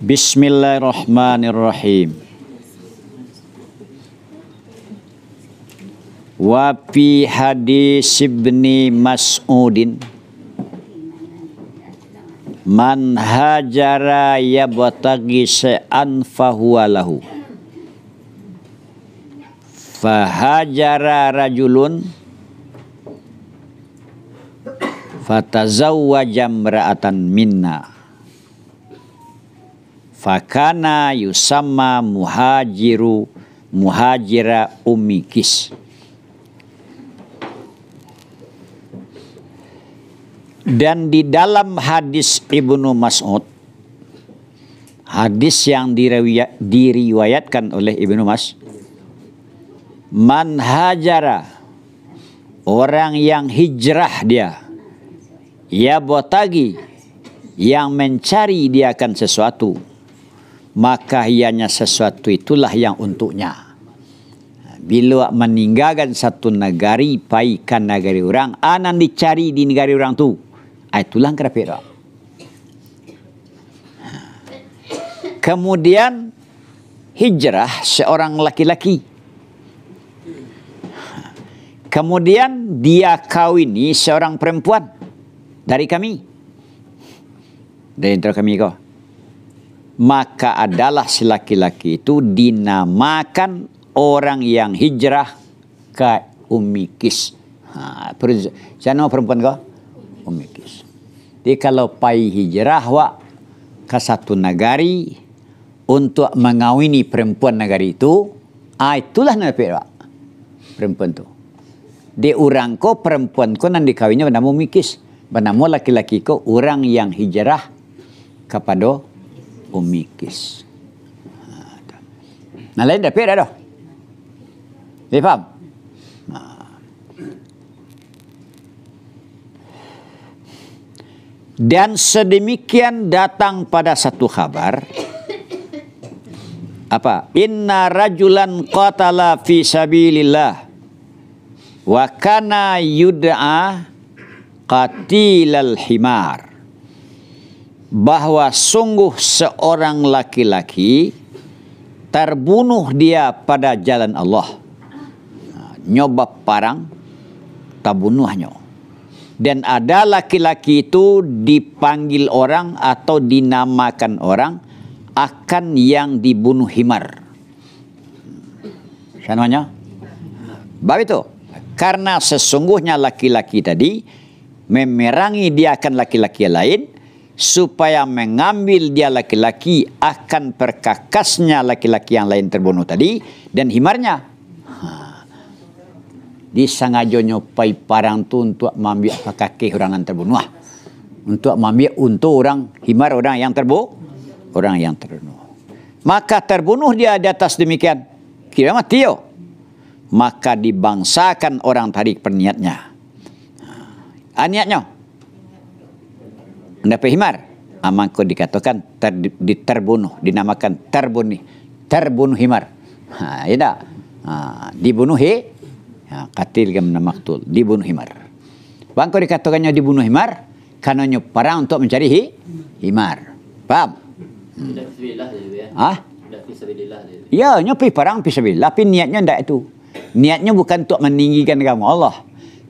Bismillahirrahmanirrahim. Wa fi hadis Ibni Mas'udin man hajara yabtaghi syai'an fahuwa lahu. Fahajara rajulun fatazawwaja imra'atan minna. Fakana yusamma muhajira Ummi Qais. Dan di dalam hadis Ibnu Mas'ud, hadis yang diriwayatkan oleh Ibnu Mas'ud, man hajara, orang yang hijrah dia, ya botagi, yang mencari dia akan sesuatu, maka ianya sesuatu itulah yang untuknya. Bila meninggalkan satu negari, paikan negari orang, anan dicari di negari orang tu, itulah kerapira. Kemudian hijrah seorang laki-laki. Kemudian dia kawini seorang perempuan dari kami. Dari antara kami kau. Maka adalah si laki-laki itu dinamakan orang yang hijrah ke Ummi Qais. Siapa nama perempuan kau? Ummi Qais. Jadi kalau pai hijrah wak ke satu negari untuk mengawini perempuan negari itu, itulah nama perempuan tu. Di orang ko perempuan ko nan dikawinnya bernama Ummi Qais. Bernama laki-laki ko orang yang hijrah kepada Ummi Qais. Nah lain dah dah dah. Dia faham? Dan sedemikian datang pada satu khabar. Apa? Inna rajulan qatala fi sabilillah wa kana yud'a qatilal himar. Bahwa sungguh seorang laki-laki terbunuh dia pada jalan Allah. Nyoba parang, terbunuhnya. Dan ada laki-laki itu dipanggil orang atau dinamakan orang akan yang dibunuh himar. Siapa namanya? Bab itu. Karena sesungguhnya laki-laki tadi memerangi dia akan laki-laki lain, supaya mengambil dia laki-laki akan perkakasnya laki-laki yang lain terbunuh tadi dan himarnya. Disengaja nyopai parang tu untuk mengambil kaki orang yang terbunuh. Untuk mengambil untuk orang himar orang yang terbunuh. Maka terbunuh dia di atas demikian. Kira mati yo. Maka dibangsakan orang tadi perniatnya. Niatnya mendapat himar, maka dikatakan terbunuh, dinamakan terbunuh himar. Ya tak? Dibunuh qatil gamna maqtul, dibunuh himar. Bangko dikatakannya dibunuh himar karena perang untuk mencari himar. Paham? Ya, nyopi perang fisabilillah, tapi niatnya tidak itu. Niatnya bukan untuk meninggikan agama Allah.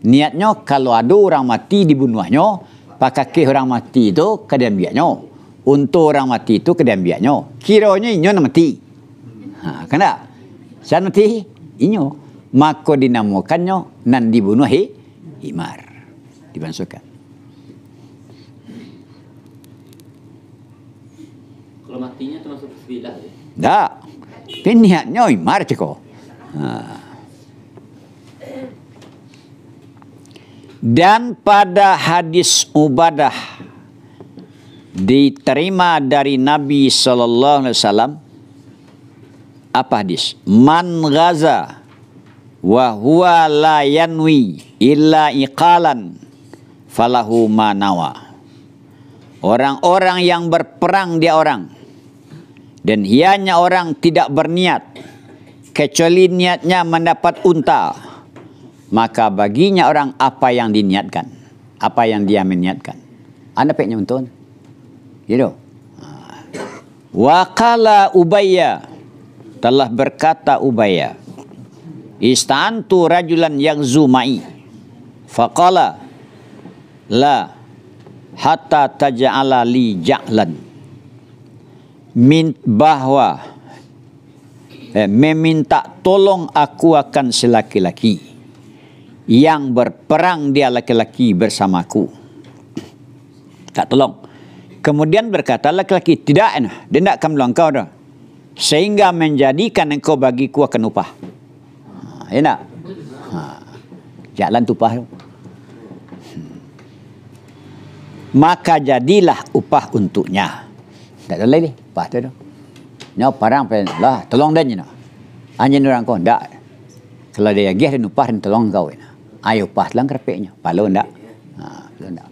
Niatnya kalau ada orang mati dibunuhnya, pakai orang mati itu kedambiannya. Untuk orang mati itu kedambiannya. Kiranya inyo nak mati. Kena? Siapa mati? Inyo. Maka dinamakannya nan dibunuh himar. Dibangsakan. Kalau matinya termasuk fisbillah. Tak. Tapi niatnya himar ceko. Dan pada hadis Ubadah diterima dari Nabi SAW. Apa hadis? Man ghaza wa huwa la yanwi illa iqalan falahu ma nawa. Orang-orang yang berperang dia orang dan ianya orang tidak berniat kecuali niatnya mendapat unta, maka baginya orang apa yang diniatkan, apa yang dia meniatkan. Anda peknya untuk gitu. Wa qala Ubayya, telah berkata Ubayya, ista'antu rajulan yaghzu ma'i faqala la hatta taj'ala li ja'lan, bahwa meminta tolong aku akan selaki-laki yang berperang, dia laki-laki bersamaku. Tak tolong. Kemudian berkata laki-laki, tidak, dia tidak akan menolong kau dah, sehingga menjadikan engkau bagiku akan upah. Ya tak? Jalan upah tu. Maka jadilah upah untuknya. Tak ada lagi upah tu. Nyaw parang lah tolong dia ni. Anjing orang kau ndak. Kalau dia gih dia upah dan tolong kau ni. Ayo upah lang kerpeknya. Palo ndak. Palo ndak.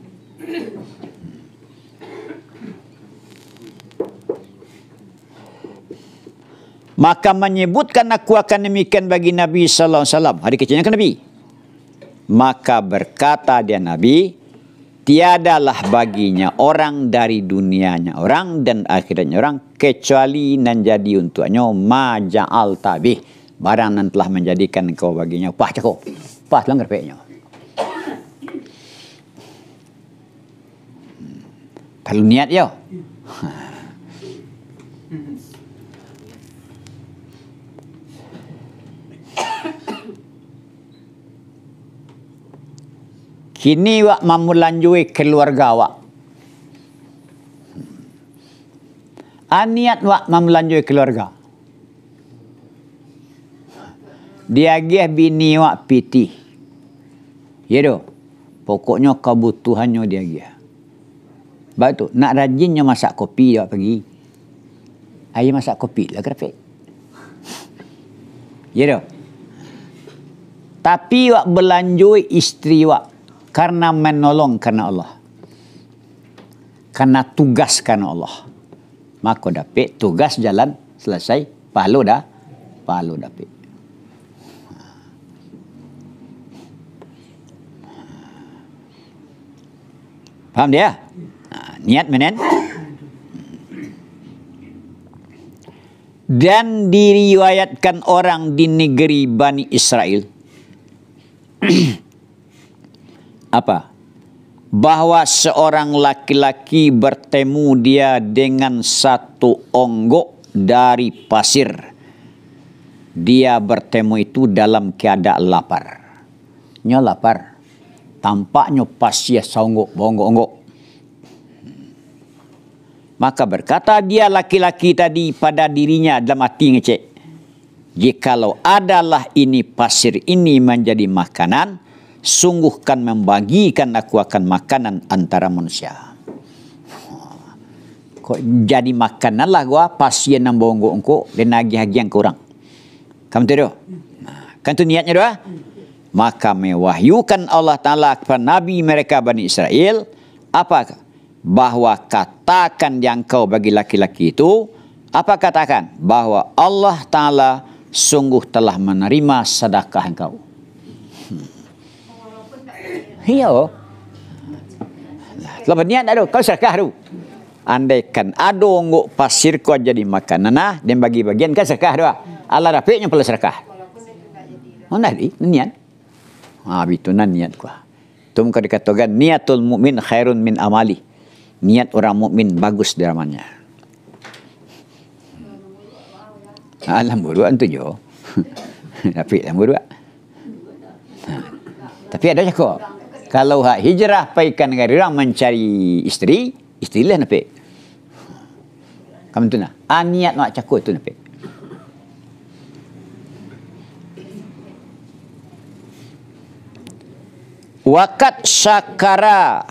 Maka menyebutkan aku akan demikian bagi Nabi sallallahu alaihi wasallam. Hari kecilnya kan Nabi. Maka berkata dia Nabi, tiadalah baginya orang dari dunianya orang dan akhiratnya orang kecuali nan jadi untuknya ma ja'al tabih, barang nan telah menjadikan kau baginya upah cukup. Upah langgar peknya. Perlu niat yo. Kini wak mamulanjui keluarga wak. Aniat wak mamulanjui keluarga. Dia gih bini wak piti. Ya doh. Pokoknya kebutuhannya dia gih. Baik tu, nak rajinnya masak kopi dia pergi. Ayah masak kopi lah kerapik. Ya doh. Tapi wak belanjui isteri wak karena menolong karena Allah. Karena tugas karena Allah. Maka dapat tugas jalan selesai. Pahala dah. Pahala dapat. Faham dia? Niat menen. Dan diriwayatkan orang di negeri Bani Israel. Apa? Bahwa seorang laki-laki bertemu dia dengan satu onggok dari pasir. Dia bertemu itu dalam keadaan lapar. Nya lapar. Tampaknya pasir saonggok, onggok-onggok. Maka berkata dia laki-laki tadi pada dirinya dalam hati ngecek. Jikalau adalah ini pasir ini menjadi makanan, sungguh kan membagikan aku akan makanan antara manusia. Kok jadi makanan lah gua pasien nang bonggok engko dan agi-agi yang kurang. Kamu tahu? Kan tu niatnya doa. Maka mewahyukan Allah Ta'ala kepada Nabi mereka Bani Israel. Apa? Bahwa katakan yang kau bagi laki-laki itu. Apa katakan? Bahwa Allah Ta'ala sungguh telah menerima sedekah engkau. Iya. Kalau berniat ada, kau sedekah tu. Andaikan ada onggok pasir kau jadi makanan nah, dan bagi-bagian kan sedekah tu. Allah dapatnya perlu sedekah. Oh nadi, niat. Bitunan niat kau. Tu muka dikatakan niatul mukmin khairun min amali. Niat orang mukmin bagus daramannya. Alhamdulillah tu jo. Tapi alhamdulillah. Tapi ada cakap. Kalau hak hijrah paikan negara orang mencari isteri, isterilah napik. Kamu tu nak. Niat nak cakap tu napik. Wakat syakara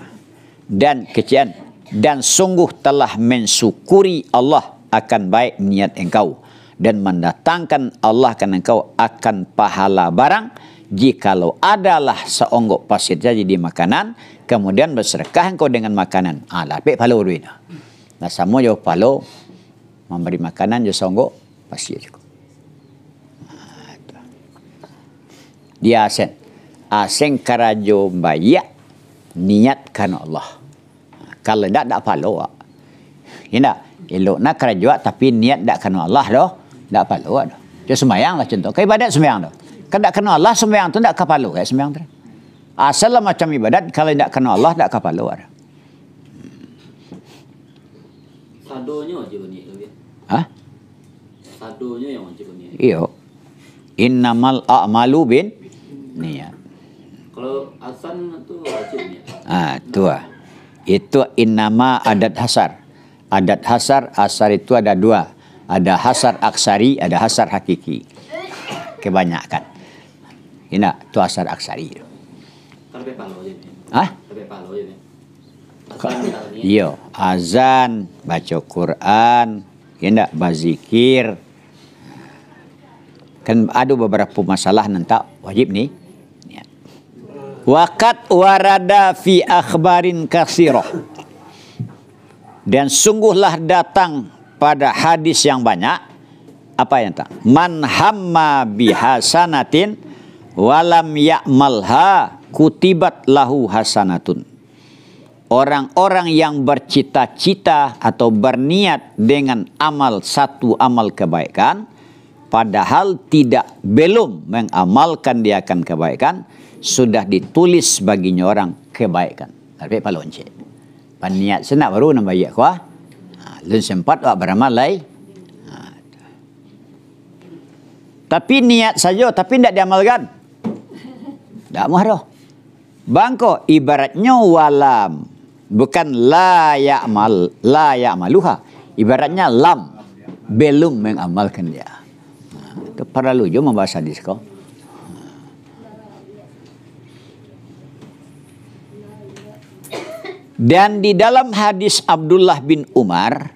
dan kecian dan sungguh telah mensyukuri Allah akan baik niat engkau dan mendatangkan Allah akan engkau akan pahala barang jikalau adalah seonggok pasir jadi makanan kemudian bersedekah engkau dengan makanan. Lapik pahala duit. Nah sama jauh pahala memberi makanan je seonggok pasir juga. Dia asing karajo bayak niat karena Allah. Kalau tidak pahala. Tidak. elok nak kerja tapi niat tak kena Allah dah. Tak palu dah. Dia sembahyang lah contoh. Ke ibadat sembahyang dah. Kan tak kena Allah sembahyang tu tak kapalu kayak sembahyang tu. Asal lah macam ibadat kalau tak kena Allah tak kapalu dah. Sadonya wajib niat kan? Hah? Sadonya yang wajib niat. Iyo. Innamal a'malu bin niat. Kalau azan tu wajib niat. Tu lah. Itu innama adat hasar. Adat hasar, asar itu ada dua. Ada hasar aksari, ada hasar hakiki. Kebanyakan. Ini tu hasar aksari. Tapi palo je ni. Hah? Tapi palo je ni. Azan tak niat. Iya, azan, baca Quran, ya bazikir. Kan ada beberapa masalah nanti wajib nih. Waqad warada fi akhbarin katsirah. Dan sungguhlah datang pada hadis yang banyak. Apa yang tak? Man hamma bihasanatin walam ya'malha kutibat lahu hasanatun. Orang-orang yang bercita-cita atau berniat dengan satu amal kebaikan, padahal belum mengamalkan dia akan kebaikan, sudah ditulis baginya orang kebaikan. Tapi palonce. Paniat senak baru nak bayar kuah. Lun sempat awak beramal lai. Tapi niat saja, tapi tidak diamalkan. Tak muah dah. Bangko ibaratnya walam. Bukan la ya'maluha. Ibaratnya lam. Belum mengamalkan dia. Itu perlu juga membahas hadis kau. Dan di dalam hadis Abdullah bin Umar,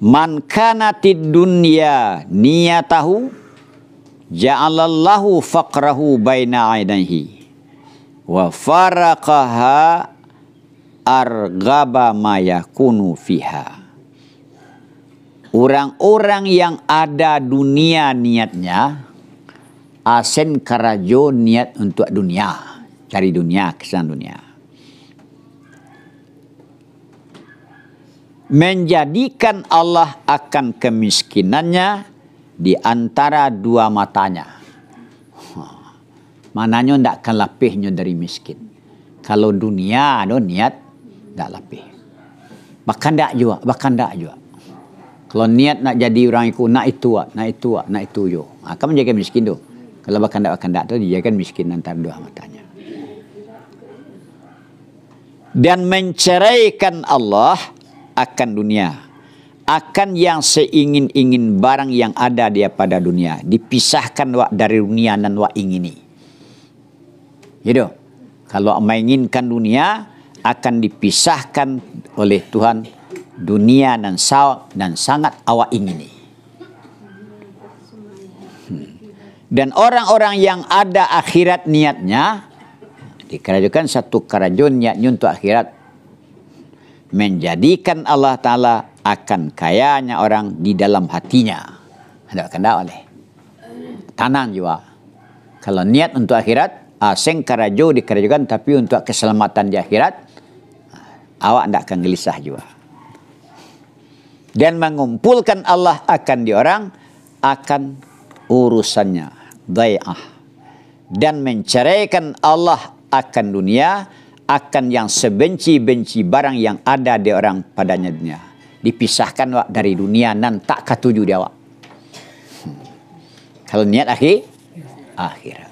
man kanatid dunya niyatahu ja'alallahu faqrahu baina aidaihi wa faraqaha arghaba ma yakunu fiha. Orang-orang yang ada dunia niatnya, asen karajo niat untuk dunia. Cari dunia, kesan dunia. Menjadikan Allah akan kemiskinannya di antara dua matanya. Mananya tidak akan lapihnya dari miskin. Kalau dunia ada niat, tidak lapih. Bahkan tidak juga. Kalau niat nak jadi orang ikut, nak itu yo. Akan menjaga miskin tu. Kalau bahkan tidak tu, dia kan miskin antara dua matanya. Dan menceraikan Allah akan dunia, akan yang seingin-ingin barang yang ada dia pada dunia, dipisahkan wak dari dunia dan wak ingini. Gitu. Kalau menginginkan dunia, akan dipisahkan oleh Tuhan dunia dan sangat awak ingini. Dan orang-orang yang ada akhirat niatnya, dikerajakan satu kerajaan niatnya untuk akhirat, menjadikan Allah Ta'ala akan kayanya orang di dalam hatinya. Tidak kena oleh tanang juga. Kalau niat untuk akhirat, asing kerajo dikerajakan, tapi untuk keselamatan di akhirat, awak tidak akan gelisah juga. Dan mengumpulkan Allah akan di orang, akan urusannya dhai'ah. Dan menceraikan Allah akan dunia, akan yang sebenci-benci barang yang ada di orang padanya dunia. Dipisahkan wak dari dunia dan tak katuju dia wak. Kalau niat akhirat.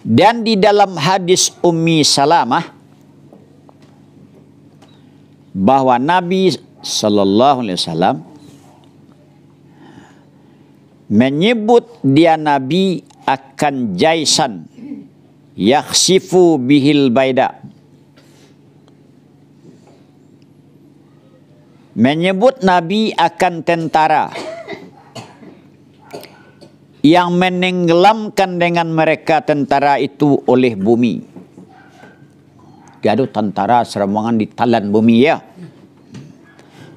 Dan di dalam hadis Ummi Salamah, bahwa Nabi sallallahu alaihi wasallam menyebut dia Nabi akan jaisan yakhsifu bihil baida. Menyebut Nabi akan tentara yang menenggelamkan dengan mereka tentara itu oleh bumi. Dia ada tentara serombongan ditelan bumi ya.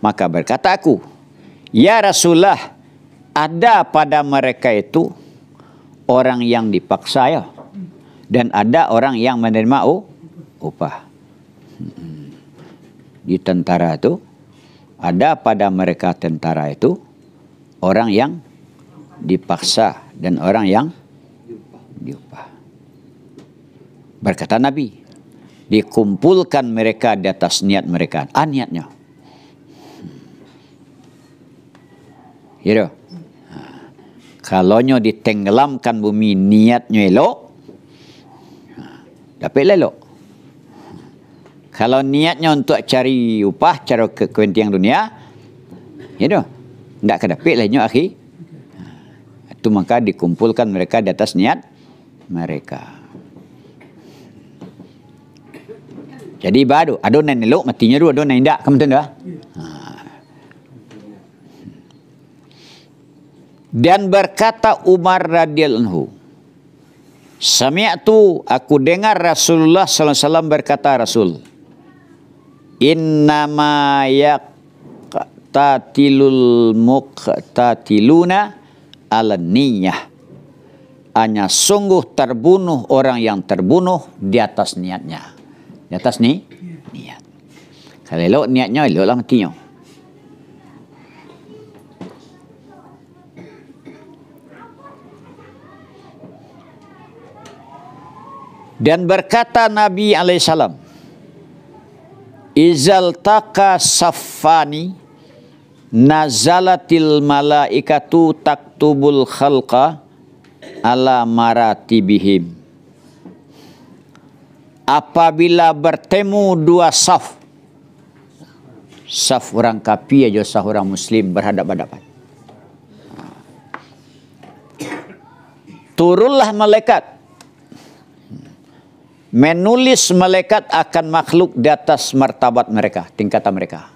Maka berkata aku, ya Rasulullah, ada pada mereka itu orang yang dipaksa ya. Dan ada orang yang menerima upah. Di tentara itu, ada pada mereka tentara itu orang yang dipaksa dan orang yang diupah. Berkata Nabi, dikumpulkan mereka di atas niat mereka. Niatnya. Gitu. Kalaunya ditenggelamkan bumi niatnya elok, dapat elok. Kalau niatnya untuk cari upah, cari kepentingan dunia, gitu. Tak kedapat lainnya akhi. Itu maka dikumpulkan mereka di atas niat mereka. Jadi baru adonan elok matinya dulu, adonan tidak, kamu tahu tak? Dan berkata Umar radhiyallahu anhu, sami'tu, aku dengar Rasulullah sallallahu alaihi wasallam berkata, Rasul, innama yaqtatilul muqtatiluna ala niyah. Hanya sungguh terbunuh orang yang terbunuh di atas niatnya. Di atas niat. Kalau elok niatnya, eloklah matinya. Dan berkata Nabi alaihissalam, izal taqa saffani nazalatil malaikatu taktubul khalqa ala maratibihim. Apabila bertemu dua saf orang kafir aja, saf orang muslim berhadap-hadapan, turunlah malaikat menulis malaikat akan makhluk di atas martabat mereka, tingkatan mereka.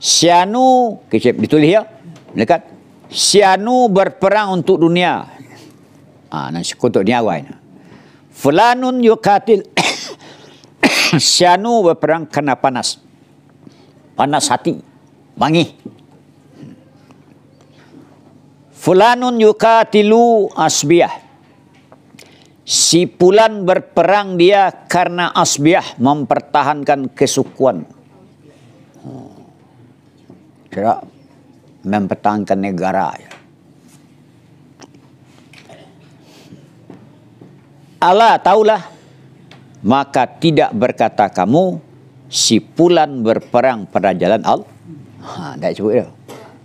Sianu, kecep ditulis ya, malaikat. Sianu berperang untuk dunia. Nanti kutuk ni awal. Fulanun yukatil. Sianu berperang kena panas. Panas hati. Wangi. Fulanun yukatilu asbiyah. Si Fulan berperang dia karena asbiyah, mempertahankan kesukuan. Kira mempertahankan negara. Allah taulah, maka tidak berkata kamu si Fulan berperang pada jalan Allah. Tak sebut dia.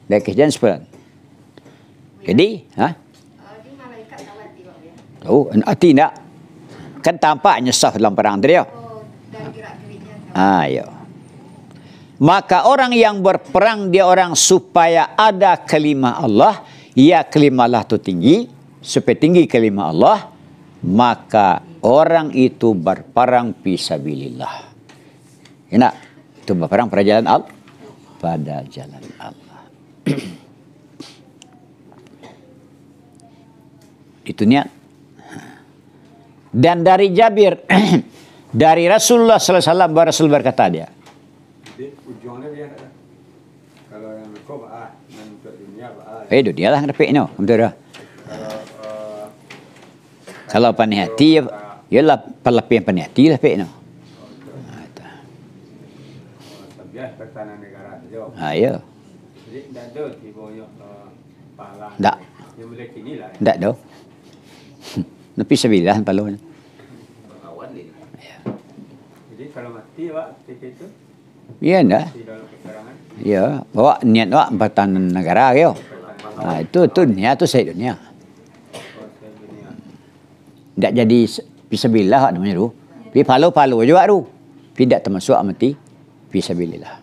Dah kejadian sepulan. Jadi, tahu, hati tak? Kan tampaknya sah dalam perang tadi. Ya. Ya. Maka orang yang berperang dia orang supaya ada kalimah Allah, ya kalimah Allah itu tinggi, supaya tinggi kalimah Allah, maka orang itu berperang fisabilillah. Enak, itu berperang pada jalan Allah, pada jalan Allah. Itu niat. Dan dari Jabir dari Rasulullah sallallahu alaihi wasallam, Rasul berkata dia, kalau yang kau untuk dunia dunia lah dapat no, betul dah. Kalau pandai hati ialah pelapis pandai hati lah pek no. Ya. Tak. Tak dah. Tapi sebilah paluan. Jadi kalau mati awak itu? Ya dah. Ya, bawa niat awak pertahanan negara ke? Itu niat tu saya dunia. Tak jadi fisabilillah namanya tu. Pi palu-palu juga tu. Tidak termasuk mati fisabilillah.